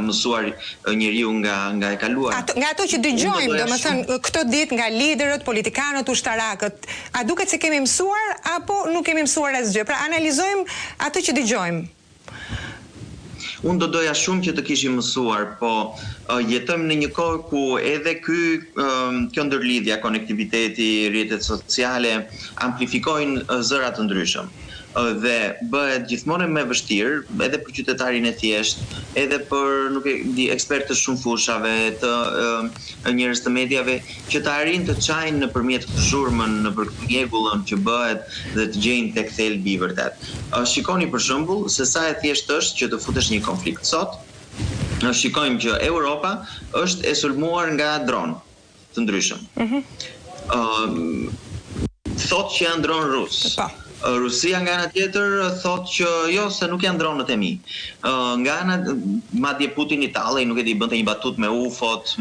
mësuar njeriu nga e kaluara. Nga ato që dëgjojmë, domethënë këto ditë nga liderët, politikanët, ushtarakët, a duket se kemi mësuar apo nuk kemi mësuar asgjë? Pra analizojmë ato që dëgjojmë. Unë do doja shumë që të kishim mësuar, po jetojmë në një kohë ku edhe kjo ndërlidhja, konektiviteti, rrjetet sociale amplifikojnë zëra të ndryshëm. Dhe bëhet gjithmonë më vështirë edhe për qytetarin e thjesht, edhe për ekspertët shumë fushave, të njerëz të mediave, që të arrijnë të çajnë nëpërmjet zhurmën, nëpër mjegullën që bëhet dhe të gjejnë tek thelbi i vërtet. Shikoni për shembull se sa e thjeshtë është që të futesh një konflikt sot. Shikojmë që Europa është e sulmuar nga dronë të ndryshëm. Thotë që janë dronë rus. Rusia nga ana tjetër thotë që jo, se nuk janë dronët e mi. Nga ana madje Putin Itali nuk e di, bënte një batut me UFO-t,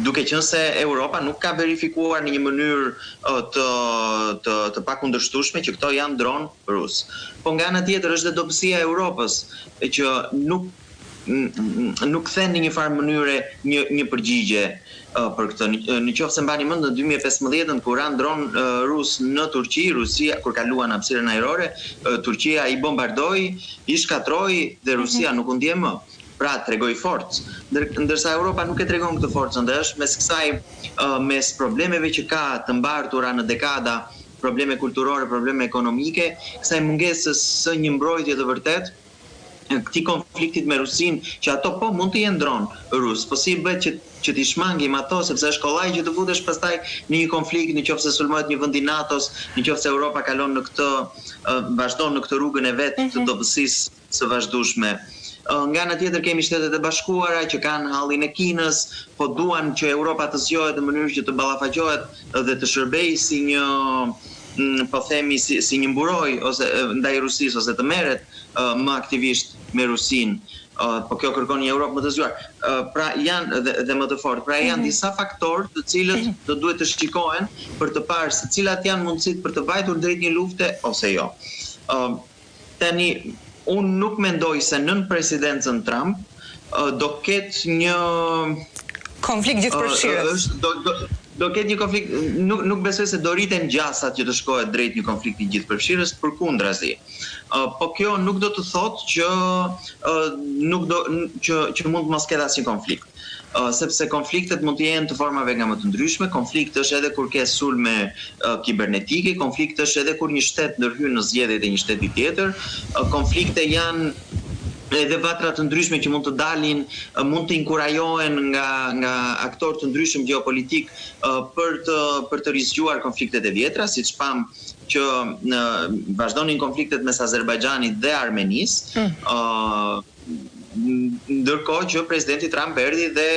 duke qenë se Europa nuk ka verifikuar në një mënyrë të pakundërshtueshme që këto janë dronë rus. Po nga ana tjetër është dhe dobësia e Europës që nuk kthen në një farë mënyre një përgjigje për këtë. Në qoftë se mbani mend në 2015 kur ran dron rus në Turqi, Rusia kur kaluan hapësirën ajrore, Turqia i bombardoi, i shkatroi dhe Rusia nuk u ndje më. Pra tregoi forcë, ndërsa Europa nuk e tregon këtë forcën, dhe është mes kësaj, mes problemeve që ka të mbartura në dekada, probleme kulturore, probleme ekonomike, kësaj mungesës së një mbrojtje të vërtet, këtij konfliktit me Rusin, që ato po mund të jenë dronë rus, po si bëhet që t'i shmangim ato, sepse është kollaj që të futesh pastaj në një konflikt, nëse sulmohet një vend i NATO-s, nëse Europa kalon në këtë, vazhdon në këtë rrugën e vet të dobësisë së vazhdueshme. Nga ana tjetër kemi Shtetet e Bashkuara që kanë hallin e Kinës, po duan që Europa të zgjohet në mënyrë që të ballafaqohet dhe të shërbejë si një, po themi, si një mburoj ose ndaj Rusisë, ose të merret më aktivisht me Rusin. Po kjo kërkon një Europë më të zgjuar. Pra janë dhe më të fortë. Pra janë disa faktorë të cilët do duhet të shikohen për të parë se cilat janë mundësitë për të vajtur drejt një lufte ose jo. Tani unë nuk mendoj se nën presidencën Trump do ketë një konflikt gjithëpërfshirës. Do ketë një konflikt, nuk besoj se do rriten gjasat që të shkohet drejt një konflikti gjithëpërfshirës, përkundrazi. Po kjo nuk do të thotë që mund të mos ketë asnjë konflikt. Sepse konfliktet mund të jenë të formave nga më të ndryshme, konflikt është edhe kur ke sulme kibernetike, konflikt është edhe kur një shtet ndërhyn në zgjedhjet e një shteti tjetër, konflikte janë edhe vatra të ndryshme që mund të dalin, mund të inkurajohen nga aktorë të ndryshëm geopolitik për të rizgjuar konfliktet e vjetra, siç pam që vazhdonin konfliktet mes Azerbajxhanit dhe Armenisë, ndërkohë që presidenti Trump erdhi dhe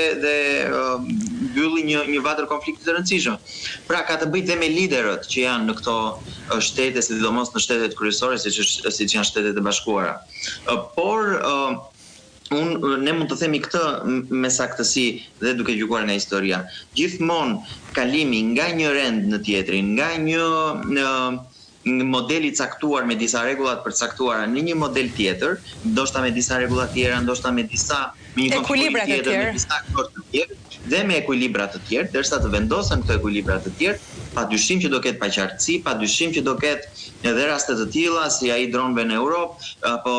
mbylli një vatër konflikti të rëndësishëm. Pra ka të bëjë dhe me liderët që janë në këto shtete, sidomos në shtetet kryesore, siç janë Shtetet e Bashkuara. Por ne mund të themi këtë me saktësi dhe duke gjykuar nga historia. Gjithmonë kalimi nga një rend në tjetrin, nga një model i caktuar me disa rregulla të përcaktuara në një model tjetër, ndoshta me disa rregulla të tjera, ndoshta me një konflikt tjetër, me disa aktorë të tjerë dhe me ekuilibra të tjerë, derisa të vendosen këto ekuilibra të tjerë, padyshim që do ketë paqartësi, padyshim që do ketë edhe raste të tilla si ai dronëve në Europë, apo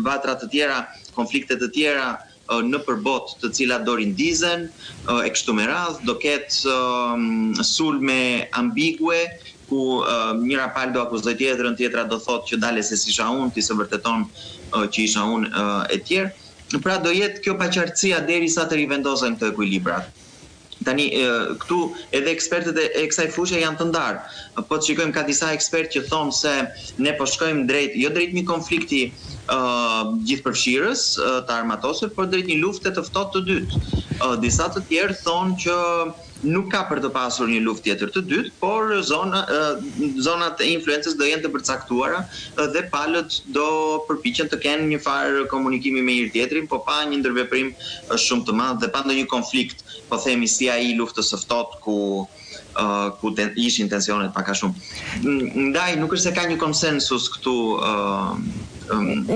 vatra të tjera, konflikte të tjera në përbot të cilat do rindizen, e kështu me radhë, do ketë sulme ambigue, ku njëra palë do akuzoj tjetrën, tjetra do thotë që dale se s'isha unë, ti se vërteton që isha unë e tjerë. Pra do jetë kjo paqartësia derisa të rivendosen këto ekuilibrat. Tani këtu edhe ekspertët e kësaj fushë janë të ndarë. Po të shikojmë, ka disa ekspertë që thonë se ne po shkojmë drejt një konflikti gjithëpërfshirës të armatosur, por drejt një lufte të ftohtë të dytë. Disa të tjerë thonë që nuk ka për të pasur një luftë tjetër të dytë, por zonat e influencës do jenë të përcaktuara dhe palët do përpiqen të kenë një farë komunikimi me njëri tjetrin, po pa një ndërveprim shumë të madh dhe pa ndonjë konflikt, po themi si ai luftës së ftohtë ku ishin tensionet pak a shumë. Ndaj nuk është se ka një konsensus këtu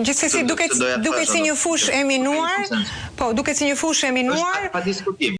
Gjithsesi duket si një fushë e minuar, po, duket si një fushë e minuar. Pa diskutim.